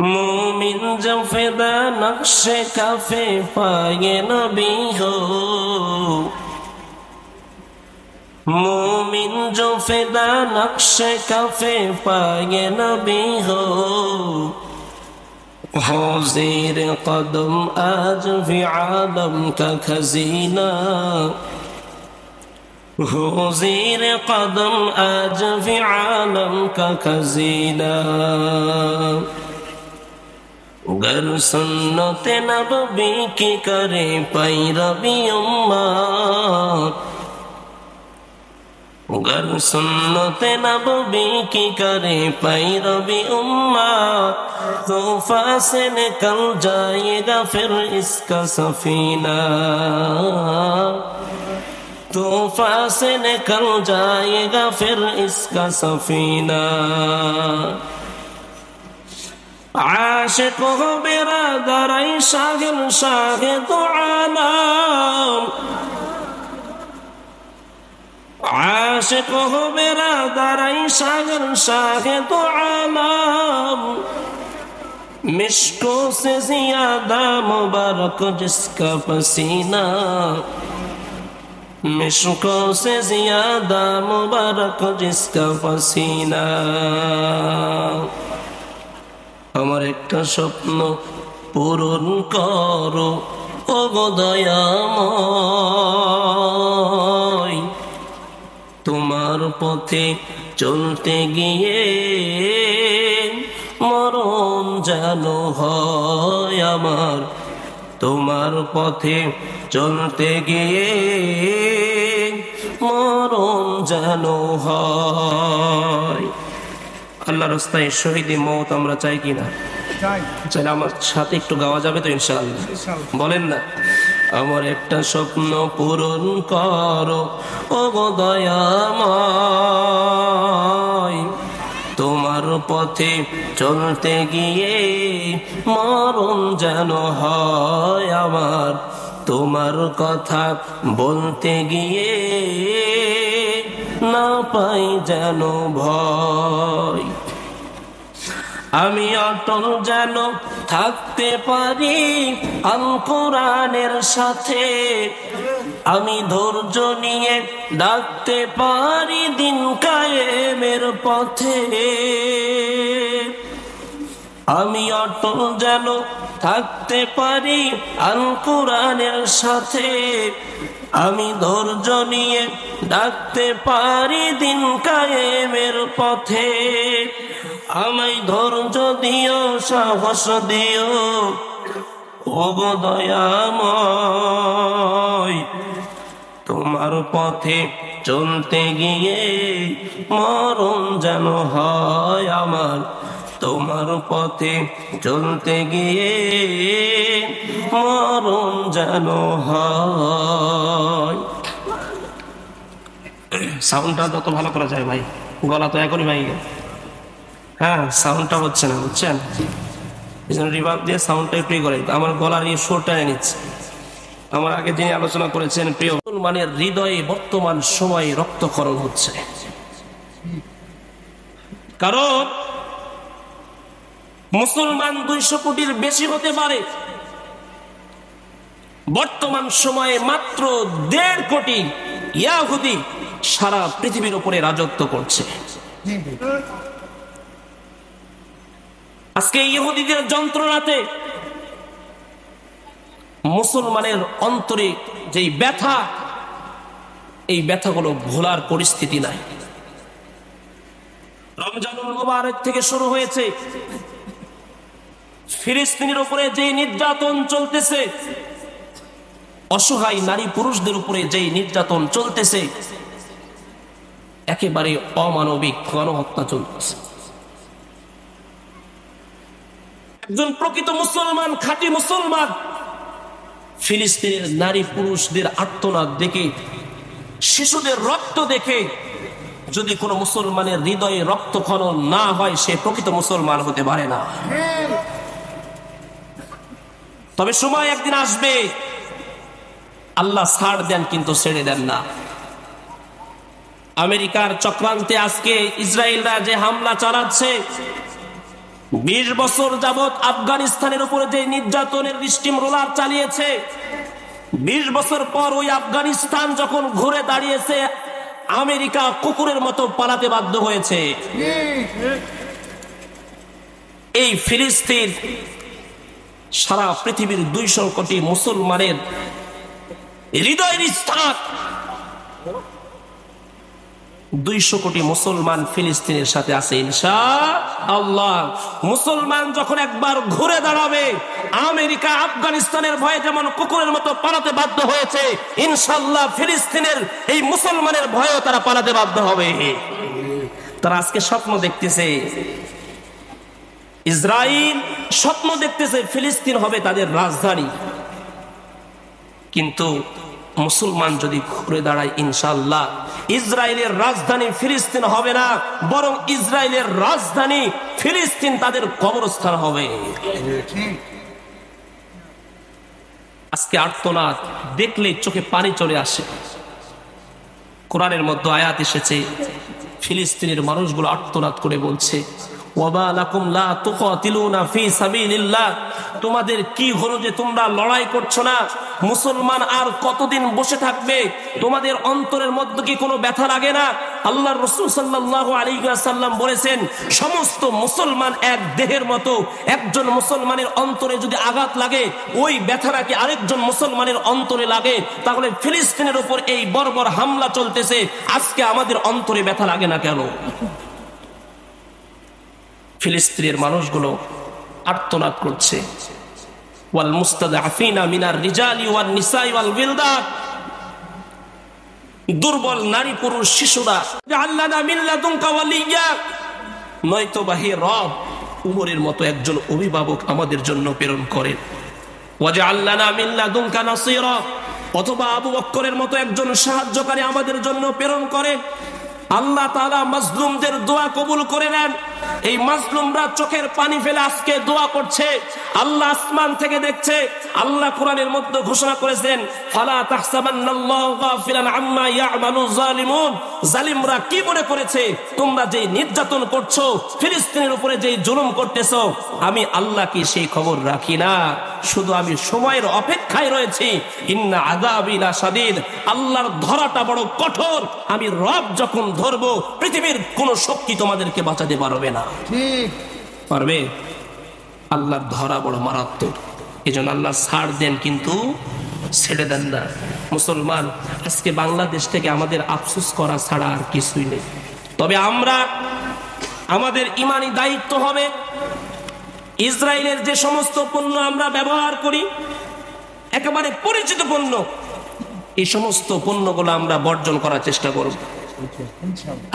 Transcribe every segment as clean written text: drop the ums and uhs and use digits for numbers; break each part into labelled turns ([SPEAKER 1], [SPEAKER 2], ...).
[SPEAKER 1] मोमिन जो फिदा नक्शे काफे पाए नबी हो, मोमिन जो फिदा नक्शे काफे पाए नबी हो, ज़ेर कदम आज भी आलम का खजीना, हो ज़ेर कदम आज भी आलम का खजीना। गर सुन्नते नबी की करे पैरवी उम्मत, गर सुन्नते नबी की करे पैरवी उम्मत, तूफा से निकल जाएगा फिर इसका सफीना, तूफा से निकल जाएगा फिर इसका सफीना। आशिक हो बिरादर शागिर शाहिद आलम, आशिक हो बिरादर शागिर शाहिद आलम, मिश्कों से ज्यादा मुबारक जिसका पसीना, मिश्कों से ज्यादा मुबारक जिसका पसीना। আমার একটা স্বপ্ন পূরণ করো ওগো দয়াময়, তোমার পথে চলতে গিয়ে মরণ যেন হয় আমার, তোমার পথে চলতে গিয়ে মরণ যেন হয়। আল্লাহর রাস্তায় শহীদি মওত আমরা চাই কিনা? চাইলে আমার সাথে একটু গাওয়া যাবে তো ইনশাআল্লাহ? বলেন না, আমার একটা স্বপ্ন পূরণ করো ওগো দয়াময়, তোমার পথে চলতে গিয়ে মরণ যেন হয় আমার, তোমার কথা বলতে গিয়ে না পাই যেন ভয়। আমি অটল যেন থাকতে পারি আল কোরআনের সাথে, আমি ধৈর্য নিয়ে ডাকতে পারি দিন কায়েমের পথে, আমি অটল যেন থাকতে পারি আল কোরআনের সাথে, আমি ধৈর্য নিয়ে ডাকতে পারি দিন কায়েমের পথে। আমায় ধৈর্য দিও সাহস দিও ওগো দয়াময়, তোমার পথে চলতে গিয়ে মরণ যেন হয় আমার, তোমার পথে চলতে গিয়ে মরণ যেন হয়। সাউন্ডটা যত ভালো করা যায় ভাই, গলা তো এখনই ভাই, হ্যাঁ সাউন্ডটা হচ্ছে না, বুঝছেন? এই জন্য রিভার্ব দিয়ে সাউন্ডটা একটু করে, আমার গলার এই সুরটা নিচ্ছে। আমার আগে যিনি আলোচনা করেছেন, প্রিয় মুসলমানের হৃদয়ে বর্তমান সময়ে রক্তক্ষরণ হচ্ছে, কারণ মুসলমান 200 কোটির বেশি হতে পারে, বর্তমান সময়ে মাত্র 1.5 কোটি ইহুদি সারা পৃথিবীর উপরে রাজত্ব করছে। আজকে ইহুদিদের যন্ত্রণাতে মুসলমানের অন্তরে যেই ব্যথা, এই ব্যথাগুলো ভোলার পরিস্থিতি নাই। রমজানুল মুবারক থেকে শুরু হয়েছে, ফিলিস্তিনের উপরে যে নির্যাতন চলতেছে, অসহায় নারী পুরুষদের উপরে যে নির্যাতন চলতেছে, একেবারে অমানবিক গণহত্যা চলতেছে। একজন প্রকৃত মুসলমান, খাঁটি মুসলমান, ফিলিস্তিনের নারী পুরুষদের আর্তনাদ দেখে, শিশুদের রক্ত দেখে যদি কোনো মুসলমানের হৃদয়ে রক্তক্ষরণ না হয়, সে প্রকৃত মুসলমান হতে পারে না। তবে সময় একদিন আসবে, আল্লাহ ছাড় দেন কিন্তু ছেড়ে দেন না। আমেরিকার চক্রান্তে আজকে ইসরায়েলরা যে হামলা চালাচ্ছে, 20 বছর যাবত আফগানিস্তানের উপরে যে নির্যাতনের স্টিম রোলার চালিয়েছে, 20 বছর পর ওই আফগানিস্তান যখন ঘুরে দাঁড়িয়েছে, আমেরিকা কুকুরের মতো পালাতে বাধ্য হয়েছে। এই ফিলিস্তিন সারা পৃথিবীর 200 কোটি মুসলমানের হৃদয়ের স্থান। 200 কোটি মুসলমান ফিলিস্তিনের সাথে আছে ইনশাআল্লাহ। মুসলমান যখন একবার ঘুরে দাঁড়াবে, আমেরিকা আফগানিস্তানের ভয়ে যেমন কুকুরের মতো পালাতে বাধ্য হয়েছে, ইনশাআল্লাহ ফিলিস্তিনের এই মুসলমানের ভয়েও তারা পালাতে বাধ্য হবে। তারা আজকে স্বপ্ন দেখতেছে, ইসরায়েল স্বপ্ন দেখতেছে ফিলিস্তিন হবে তাদের রাজধানী, কিন্তু মুসলমান যদি ঘুরে দাঁড়ায়, ইনশাআল্লাহ ইসরায়েলের রাজধানী ফিলিস্তিন হবে না, বরং ইসরায়েলের রাজধানী ফিলিস্তিন তাদের কবরস্থান হবে। আজকে আর্তনাদ দেখলে চোখে পানি চলে আসে। কোরআনের মধ্যে আয়াত এসেছে, ফিলিস্তিনের মানুষগুলো আর্তনাদ করে বলছে, ওয়াবা লাকুম লা তুকাতিলুনা ফি সাবিলিল্লাহ, তোমাদের কি হলো যে তোমরা লড়াই করছো না? মুসলমান আর কতদিন বসে থাকবে? তোমাদের অন্তরের মধ্যে কি কোনো ব্যথা লাগে না? আল্লাহর রাসূল সাল্লাল্লাহু আলাইহি ওয়াসাল্লাম বলেছেন, সমস্ত মুসলমান এক দেহের মতো। একজন মুসলমানের অন্তরে যদি আঘাত লাগে, ওই ব্যথাটা কি আরেকজন মুসলমানের অন্তরে লাগে? তাহলে ফিলিস্তিনের উপর এই বর্বর হামলা চলতেছে, আজকে আমাদের অন্তরে ব্যথা লাগে না কেন? ফিলিস্তিনের মানুষগুলো আর্তনাদ করছে, ওয়াল মুস্তাদআফিনা মিনার রিজালি ওয়ান নিসাই ওয়াল বিলদান, দুর্বল নারী পুরুষ শিশুরা, জাআলনা মিন লাদুনকা ওয়ালিয়্যা, নয়তো বাহি রব উমরের মতো একজন অভিভাবক আমাদের জন্য প্রেরণ করেন, ওয়াজআলনা মিন লাদুনকা নাসীরা, অথবা আবু বকরের মতো একজন সাহায্যকারী আমাদের জন্য প্রেরণ করেন। আল্লাহ তাআলা মাজলুমদের দোয়া কবুল করে নেন। এই মাজলুমরা চোখের পানি ফেলে আজকে দোয়া করছে, আল্লাহ আসমান থেকে দেখছে। আল্লাহ কোরআনের মধ্যে ঘোষণা করেছেন, ফালা তাহসাবান্নাল্লাহু গাফিলান আম্মা ইয়ামালু যালিমুন, জালিমরা কি মনে করেছে তোমরা যে নির্যাতন করছো, ফিলিস্তিনের উপরে যে জুলুম করতেছো, আমি আল্লাহ কি সেই খবর রাখি না? শুধু আমি সময়ের অপেক্ষায় রয়েছি। ইন্না আযাবি লাশাদীদ, আল্লাহর ধরাটা বড় কঠোর। আমি রব যখন ধরবো, পৃথিবীর কোন শক্তি তোমাদেরকে বাঁচাতে পারবে না। ঠিক পারবে? আল্লাহর ধরা বড় মারাত্মক। এজন্য আল্লাহ ছাড় দেন, কিন্তু ছেড়ে দেন না। মুসলমান, আজকে বাংলাদেশ থেকে আমাদের আফসোস করা ছাড়া আর কিছুই নেই। তবে আমরা, আমাদের ঈমানি দায়িত্ব হবে, ইসরায়েলের যে সমস্ত পণ্য আমরা ব্যবহার করি, একেবারে পরিচিত পণ্য, এই সমস্ত পণ্যগুলো আমরা বর্জন করার চেষ্টা করব।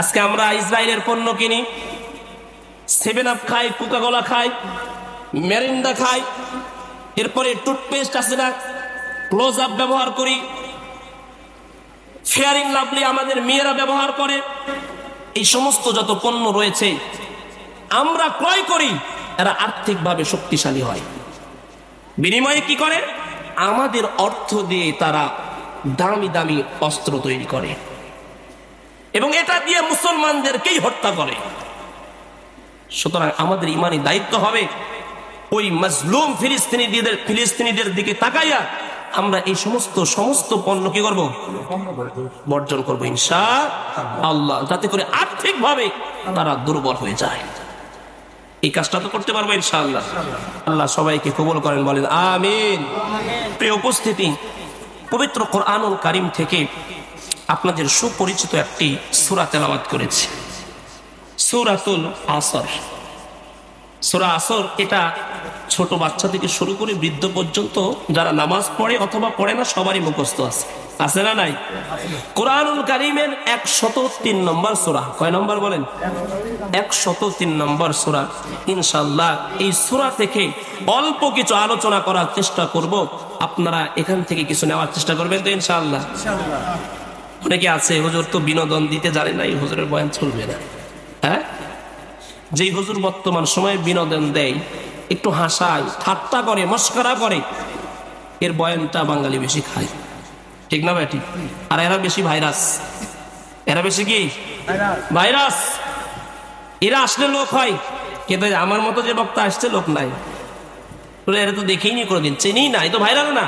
[SPEAKER 1] আজকে আমরা ইসরায়েলের পণ্য কিনি, 7 আপ খাই, কোকা-কোলা খাই, মেরিন্ডা খাই, এরপরে টুথপেস্ট আছে না, ক্লোজ আপ ব্যবহার করি, ফেয়ারিং লাভলি আমাদের মেয়েরা ব্যবহার করে। এই সমস্ত যত পণ্য রয়েছে আমরা ক্রয় করি, এরা আর্থিকভাবে শক্তিশালী হয়। বিনিময়ে কি করে? আমাদের অর্থ দিয়ে তারা দামি দামি অস্ত্র তৈরি করে এবং এটা দিয়ে মুসলমানদেরকেই হত্যা করে। সুতরাং আমাদের ঈমানি দায়িত্ব হবে, ওই মাজলুম ফিলিস্তিনিদের দিকে তাকাইয়া আমরা এই সমস্ত পণ্য কি করব? বর্জন করব ইনশাআল্লাহ, যাতে করে আর্থিকভাবে তারা দুর্বল হয়ে যায়। এই কাজটা তো করতে পারবো ইনশাআল্লাহ। আল্লাহ সবাইকে কবুল করেন, বলেন আমিন। প্রিয় উপস্থিতি, পবিত্র কোরআনুল কারীম থেকে আপনাদের সুপরিচিত একটি সূরা তেলাওয়াত করেছি, সূরাতুল আসর। সূরা আসর, এটা ছোট বাচ্চা থেকে শুরু করে বৃদ্ধ পর্যন্ত যারা নামাজ পড়ে অথবা পড়ে না সবারই মুখস্থ আছে না নাই? কোরআনুল কারীমের 103 নম্বর সূরা। কয় নম্বর বলেন? 103 নম্বর সূরা। ইনশাআল্লাহ এই সূরা থেকে অল্প কিছু আলোচনা করার চেষ্টা করব। আপনারা এখান থেকে কিছু নেওয়ার চেষ্টা করবেন তো ইনশাআল্লাহ? অনেকে আছে, হুজুর তো বিনোদন দিতে জানে না, এই হুজুরের বয়ান চলবে না। হ্যাঁ, যেই হুজুর বর্তমান সময়ে বিনোদন দেয়, একটু হাসায়, ঠাট্টা করে, মস্করা করে, এর বয়ানটা বাঙালি বেশি খায়, ঠিক না ভাই? ঠিক। আর এরা বেশি ভাইরাস, এরা বেশি কি ভাইরাস। এরা আসলে লোক হয়, কিন্তু আমার মতো যে বক্তা আসছে লোক নাই, এরা তো দেখেই নি, কোনোদিন চিনি না, এই তো ভাইরাল না।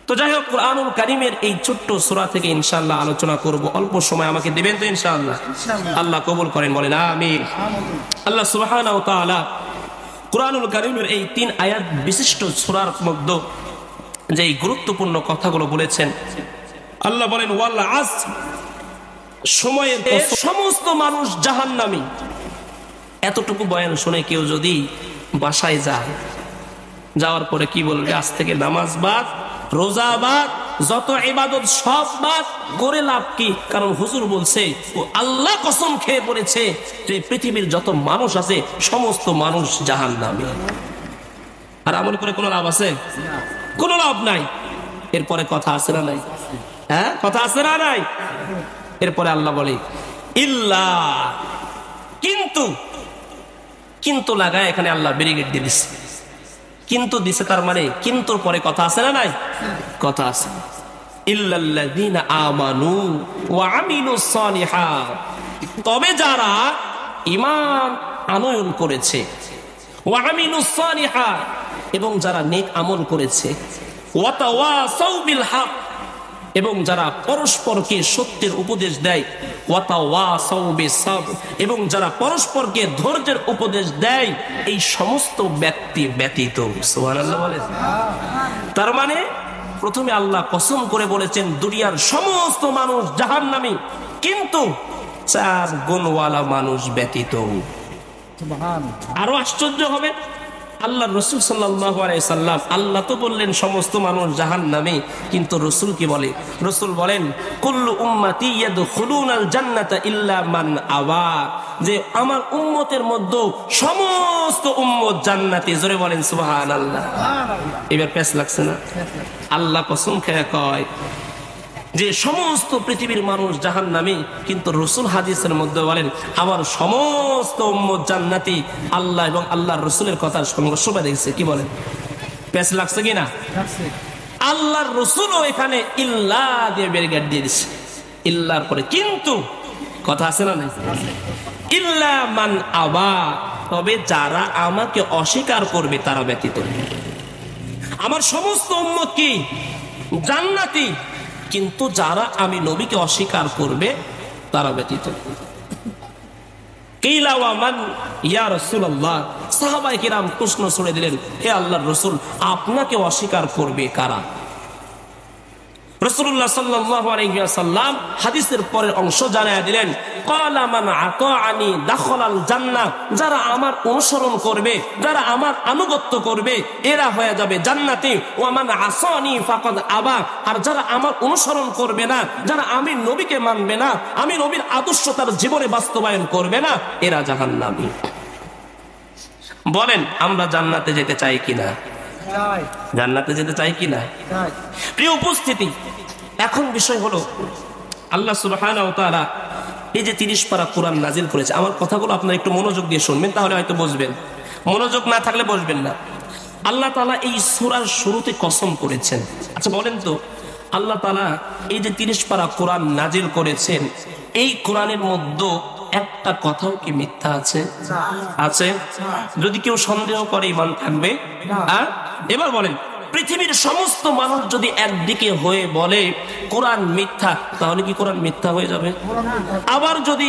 [SPEAKER 1] তো যাই হোক, কুরআনুল কারীমের এই ছোট্ট সূরা থেকে ইনশাআল্লাহ আলোচনা করব। অল্প সময় আমাকে দিবেন তো ইনশাআল্লাহ? আল্লাহ কবুল করেন, বলেন আমিন। আল্লাহ সুবহানাহু ওয়া তাআলা কুরআনুল কারীমের এই 3 আয়াত বিশিষ্ট সূরার মধ্যে যে গুরুত্বপূর্ণ কথাগুলো বলেছেন, আল্লাহ বলেন ওয়াল আসর, সময়ের সমস্ত মানুষ জাহান্নামী। এতটুকু বয়ান শুনে কেউ যদি বাসায় যায়, যাওয়ার পরে কি বলবে? আজ থেকে নামাজ বাদ, রোজা বাদ, যত ইবাদত সব বাদ করে লাভ কি? কারণ হুজুর বলছে, ও আল্লাহ কসম খেয়ে বলেছে যে পৃথিবীর যত মানুষ আছে সমস্ত মানুষ জাহান্নামী। আর আমল করে কোনো লাভ আছে? কোনো লাভ নাই। এরপরে কথা আছে না নাই? হ্যাঁ, কথা আছে না নাই? এরপরে আল্লাহ বলে ইল্লা, কিন্তু, কিন্তু লাগায় এখানে আল্লাহ ব্যারিকেড দিয়ে দিচ্ছে। কিন্তু দিছে, তার মানে কিন্তুর পরে কথা আছে না নাই? কথা আছে। ইল্লাল্লাযীনা আমানু ওয়া আমিলুস সালিহাত, তবে যারা ঈমান আনয়ন করেছে, ওয়া আমিলুস সালিহাত, এবং যারা নেক আমল করেছে, ওয়া তাওয়াসাউ বিল হক, এবং যারা পরস্পরকে সত্যের উপদেশ দেয়, ওয়া তাওয়াসাউ বিস সাবর, এবং যারা পরস্পরকে ধৈর্যের উপদেশ দেয়, এই সমস্ত ব্যক্তি ব্যতীত। সুবহানাল্লাহ বলেন। তার মানে প্রথমে আল্লাহ কসম করে বলেছেন দুনিয়ার সমস্ত মানুষ জাহান্নামী, কিন্তু 4 গুণওয়ালা মানুষ ব্যতীত। আরো আশ্চর্য হবে, আল্লাহ রসুল সাল্লাল্লাহু আলাইহি সাল্লাম, আল্লাহ তো বললেন সমস্ত মানুষ জাহান্নামী, কিন্তু রসুল কি বলে? রসুল বলেন কুল্লু উম্মতি ইয়াদখুলুনাল জান্নাতা ইল্লা মান আবা, যে আমার উম্মতের মধ্যে সমস্ত উম্মত জান্নাতি। জোরে বলেন সুবহানাল্লাহ। এবার পেশ লাগছে না? আল্লাহ কসম খেয়ে কয় যে সমস্ত পৃথিবীর মানুষ জাহান্নামী, কিন্তু রসুল হাদিসের মধ্যে বলেন আমার সমস্ত উম্মত জান্নাতি। আল্লাহ এবং আল্লাহর রসুলের কথার সংঘর্ষ দেখছে। কি বলেন? পেশ লাগছে কিনা? আল্লাহর রসুলও এখানে ইল্লা দিয়ে ব্যারিকেড দিয়ে দিচ্ছে। ইল্লার পরে কিন্তু, কথা আছে না নাই? ইল্লা মান আবা, তবে যারা আমাকে অস্বীকার করবে তারা ব্যতীত। আমার সমস্ত উম্মত কি? জান্নাতি, কিন্তু যারা আমি নবীকে অস্বীকার করবে তারা ব্যতীত। কিলা ওয়া মান ইয়া রাসূলুল্লাহ, সাহাবায়ে কিরাম প্রশ্ন ছুড়ে দিলেন, হে আল্লাহর রাসূল, আপনাকে অস্বীকার করবে কারা? রাসূলুল্লাহ সাল্লাল্লাহু আলাইহি ওয়াসাল্লাম হাদিসের পরের অংশ জানায়া দিলেন, ক্বালা মান আতাআনি দাখালাল জান্নাহ, যারা আমার অনুসরণ করবে, যারা আমার আনুগত্য করবে এরা হয়ে যাবে জান্নাতি। ওয়া মান আসানি ফাকাদ আবা, আর যারা আমার অনুসরণ করবে না, যারা আমি নবীকে মানবে না, আমি নবীর আদর্শ তার জীবনে বাস্তবায়ন করবে না, এরা জাহান্নামী। বলেন আমরা জান্নাতে যেতে চাই কিনা? জান্নাতে যেতে চাই কিনা? প্রিয় উপস্থিতি, এখন বিষয় হলো আল্লাহ সুবহানাহু ওয়া তাআলা এই যে 30 পারা কোরআন নাজিল করেছে, আমার কথাগুলো আপনারা একটু মনোযোগ দিয়ে শুনবেন, তাহলে হয়তো বুঝবেন। মনোযোগ না থাকলে বুঝবেন না। আল্লাহ তাআলা এই সূরার শুরুতে কসম করেছেন। আচ্ছা বলেন তো, আল্লাহ তাআলা এই যে 30 পারা কোরআন নাজিল করেছেন, এই কোরআনের মধ্যে একটা কথাও কি মিথ্যা আছে? আছে? যদি কেউ সন্দেহ করে ঈমান থাকবে? এবার বলেন, পৃথিবীর সমস্ত মানুষ যদি একদিকে হয়ে বলে কোরআন মিথ্যা, তাহলে কি কোরআন মিথ্যা হয়ে যাবে? আবার যদি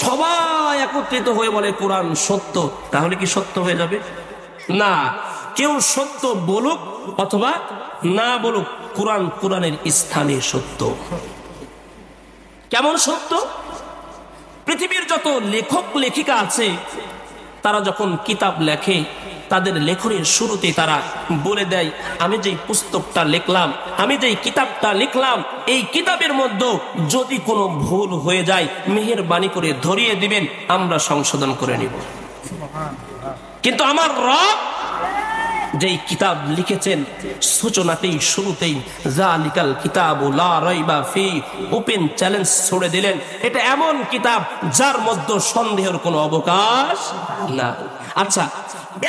[SPEAKER 1] সবাই একত্রিত হয়ে বলে কোরআন সত্য, তাহলে কি সত্য হয়ে যাবে? না, কেউ সত্য বলুক অথবা না বলুক, কোরআন কোরআনের স্থানে সত্য। কেমন সত্য? পৃথিবীর যত লেখক লেখিকা আছে, তারা যখন কিতাব লেখে, তাদের লেখনের শুরুতে তারা বলে দেয়, আমি যেই পুস্তকটা লিখলাম, আমি যেই কিতাবটা লিখলাম, এই কিতাবের মধ্যে যদি কোনো ভুল হয়ে যায় মেহেরবানি করে ধরিয়ে দিবেন, আমরা সংশোধন করে নিব। কিন্তু আমার রব যেই কিতাব লিখেছেন, সূচনাতেই শুরুতেই জালিকাল কিতাবু লা রাইবা ফি, ওপেন চ্যালেঞ্জ ছড়ে দিলেন, এটা এমন কিতাব যার মধ্যে সন্দেহের কোনো অবকাশ না। আচ্ছা,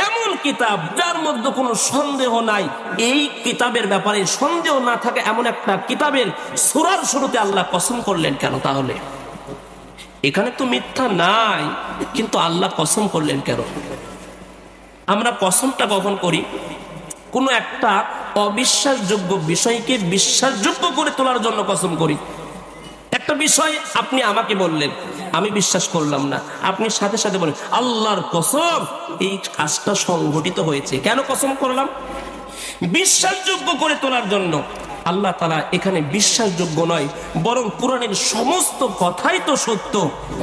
[SPEAKER 1] এমন কিতাব যার মধ্যে কোনো সন্দেহ নাই, এই কিতাবের ব্যাপারে সন্দেহ না থাকে এমন একটা কিতাবের সূরার শুরুতে আল্লাহ কসম করলেন কেন? তাহলে এখানে তো মিথ্যা নাই, কিন্তু আল্লাহ কসম করলেন কেন? আমরা কসমটা কখন করি? কোন একটা অবিশ্বাসযোগ্য বিষয়কে বিশ্বাসযোগ্য করে তোলার জন্য কসম করি। একটা বিষয় আপনি আমাকে বললেন, আমি বিশ্বাস করলাম না, আপনি সাথে সাথে বলেন আল্লাহর কসম এই কাজটা সংঘটিত হয়েছে। কেন কসম করলাম? বিশ্বাসযোগ্য করে তোলার জন্য। আল্লাহ তাআলা এখানে বিশ্বাসযোগ্য নয়, বরং কোরআনের সমস্ত কথাই তো সত্য,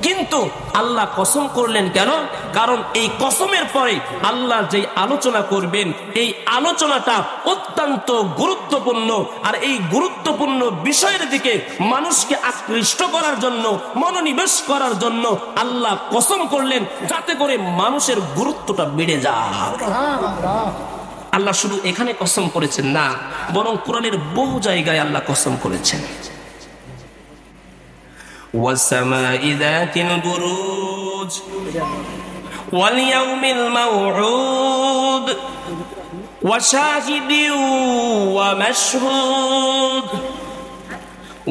[SPEAKER 1] কিন্তু আল্লাহ কসম করলেন কেন? কারণ এই কসমের পরে আল্লাহ যেই আলোচনা করবেন, এই আলোচনাটা অত্যন্ত গুরুত্বপূর্ণ। আর এই গুরুত্বপূর্ণ বিষয়ের দিকে মানুষকে আকৃষ্ট করার জন্য, মনোনিবেশ করার জন্য আল্লাহ কসম করলেন, যাতে করে মানুষের গুরুত্বটা বেড়ে যায়। আল্লাহ শুধু এখানে কসম করেছেন না, বরং কোরআনের বহু জায়গায় আল্লাহ কসম করেছেন। ওয়াসসামাই যাতিল বুরুজ ওয়াল ইয়াউমিল মাউউদ ওয়া শাহিদিন ওয়া মাশহুদ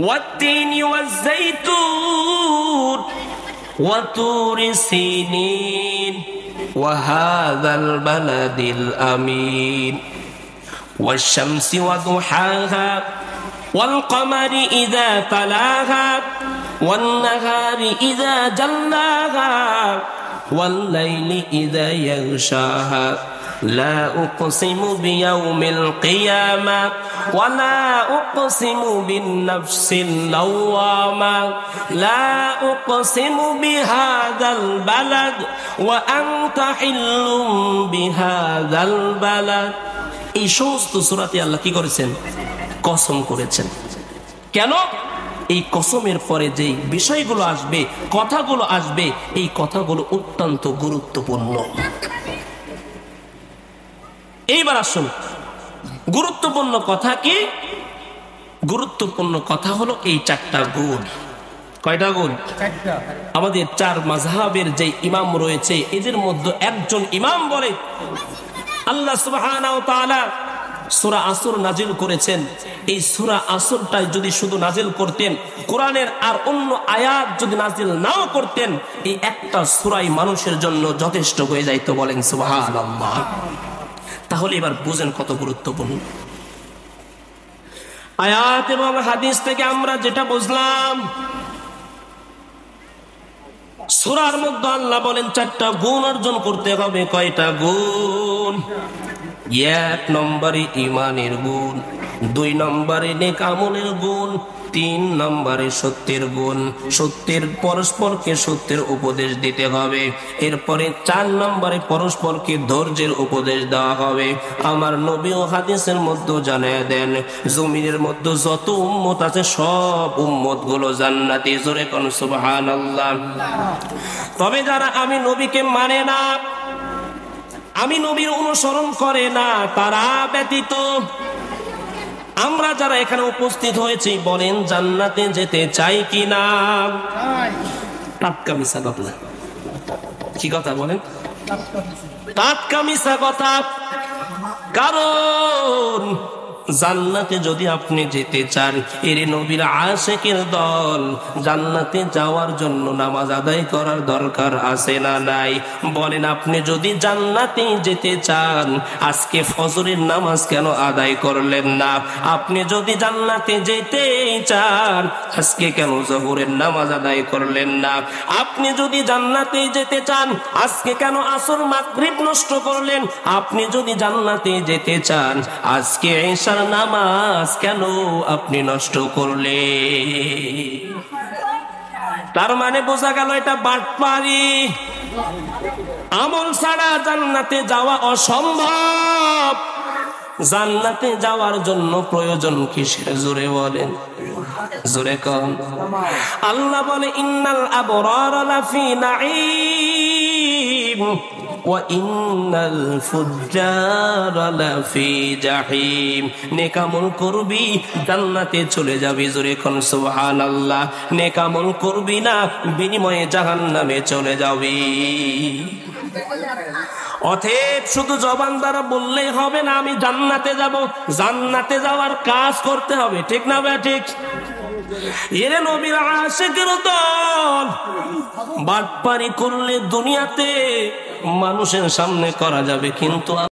[SPEAKER 1] ওয়াত-তিনি ওয়াজ-যাইতুন ওয়া তুরি সিনিন وهذا البلد الأمين والشمس وضحاها والقمر إذا تلاها والنهار إذا جلاها والليل إذا يغشاها لا أقسم بيوم القيامة ولا أقسم بالنفس اللوامة لا أقسم بهذا البلد وأنت حل بهذا البلد। এই সমস্ত সূরাতে আল্লাহ কি করেছেন? কসম করেছেন। কেন? এই কসমের পরে যে বিষয়গুলো আসবে, কথাগুলো আসবে, এই কথাগুলো অত্যন্ত গুরুত্বপূর্ণ। এইবার আসুন, গুরুত্বপূর্ণ কথা কি? গুরুত্বপূর্ণ কথা হলো এই চারটা গুণ। কয়টা গুণ? আমাদের চার মাযহাবের যে ইমাম রয়েছে, এদের মধ্যে একজন ইমাম বলে আল্লাহ সুবহানাহু ওয়া তাআলা সূরা আসর নাজিল করেছেন। এই সূরা আসরটাই যদি শুধু নাজিল করতেন, কোরআনের আর অন্য আয়াত যদি নাজিল নাও করতেন, এই একটা সূরাই মানুষের জন্য যথেষ্ট হয়ে যাইতো। বলেন সুবহানাল্লাহ। তাহলে এবার বুঝেন কত গুরুত্বপূর্ণ। আয়াত এবং হাদিস থেকে আমরা যেটা বুঝলাম, সূরার মধ্যে আল্লাহ বলেন চারটা গুণ অর্জন করতে হবে। কয়টা গুণ? এক নম্বরে ঈমানের গুণ, দুই নম্বরে নেক আমলের গুণ, তিন নম্বরে সত্যের গুণ। সত্যের পরস্পরকে সত্যের উপদেশ দিতে হবে। এরপরে চার নম্বরে পরস্পরকে ধৈর্যের উপদেশ দেওয়া হবে। আমার নবী ও হাদিসের মধ্যে জানিয়ে দেন, জমিনের মধ্যে যত উম্মত আছে সব উম্মত গুলো জান্নাতি। জোরে কোন সুবহানাল্লাহ। তবে যারা আমি নবীকে মানে না, আমি নবীর অনুসরণ করে না, তারা ব্যতীত আমরা যারা এখানে উপস্থিত হয়েছি, বলেন জান্নাতে যেতে চাই কিনা? টাটকা মিশা কথা। কি কথা বলেন? টাটকা মিশা কথা। কারণ জান্নাতে যদি আপনি যেতে চান, এর নবীর আশিকের দল, জান্নাতে যাওয়ার জন্য নামাজ আদায় করার দরকার আছে না নাই? বলেন আপনি যদি জান্নাতে যেতে চান, আজকে ফজরের নামাজ কেন আদায় করলেন না? আপনি যদি জান্নাতে যেতে চান, আজকে কেন যোহরের নামাজ আদায় করলেন না? আপনি যদি জান্নাতে যেতে চান, আজকে কেন আসর মাগরিব নষ্ট করলেন? আপনি যদি জান্নাতে যেতে চান, আজকে ঈশা নামাজ কেন আপনি নষ্ট করলে? তার মানে বোঝা গেল এটা বাটপারি। আমল ছাড়া জান্নাতে যাওয়া অসম্ভব। জান্নাতে যাওয়ার জন্য প্রয়োজন কিসের? জোরে বলেন, জোরে কন। আল্লাহ বলে ইন্নাল আবরারা লাফি নাঈম ওয়া ইন্নাল ফুজ্জারা লাফি জাহিম। নেক আমল করবি, জান্নাতে চলে যাবি। জোরে কোন সুবহানাল্লাহ। নেক আমল করবি না, বিনিময়ে জাহান্নামে চলে যাবি। অতএব শুধু জবান দ্বারা বললেই হবে না আমি জান্নাতে যাব। জান্নাতে যাওয়ার কাজ করতে হবে, ঠিক না ভাই? ঠিক। এরে নবীর আশিকের দল, বাটপারি করলে দুনিয়াতে মানুষের সামনে করা যাবে, কিন্তু